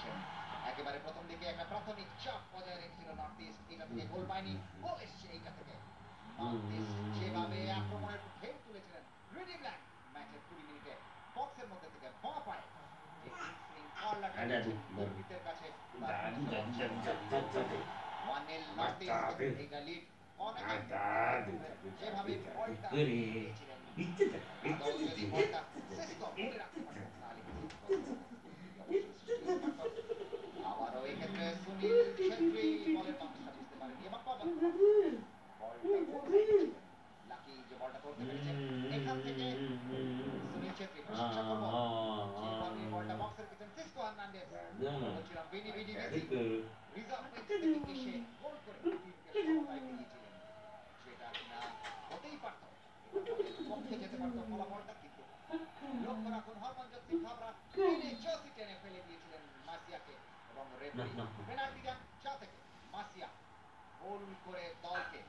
করেছেন। একেবারে প্রথম দিকে একটা প্রাথমিক চাপ বজায় রেখেছিল নর্থ ইস্ট, এটা থেকে গোল পায়নি, গোল এসছে এইটা থেকে। নর্থ ইস্ট যেভাবে আক্রমণের ঢেউ তুলেছিলেন, রেডি ব্ল্যাক ম্যাচের 20 মিনিটে বক্সের মধ্যে থেকে বাঁ পায়ে যে শৃঙ্খলাটা দিয়েছেন দুর্বৃত্তের কাছে, ওয়ানেল নর্থ ইস্ট এইটা লিড অনেক যেভাবে বলটা দিয়েছিলেন, আদৌ যদি বলটা সিসকো ধরে রাখতে পারতেন তাহলে আবারও এক্ষেত্রে সুনীল ছেত্রী বলের বাংশা বুঝতে পারেনি এবং বলটা লাকি যে বলটা ধরতে পেরেছেন। এখান থেকে সুনীল ছেত্রী প্রশংসা করবো যেভাবে বলটা বক্সের ভিতরে সিসকো হার্নান্ডেজ বলছিলাম বিনি বিনি বিনি রিজার্ভ বেঞ্চ থেকে এসে গোল করে টিমকে সমতায় ফিরিয়েছিলেন, যেটা কিনা হতেই পারত, পক্ষে যেতে পারত ফলাফলটা, কিন্তু লক্ষ্য রাখুন হরমনজোত সিং খাবরা টেনে চৌকি টেনে ফেলে দিয়েছিলেন মার্সিয়াকে এবং রেফারি পেনাল্টি দেন 4 থেকে। মার্সিয়া গোল করে দলকে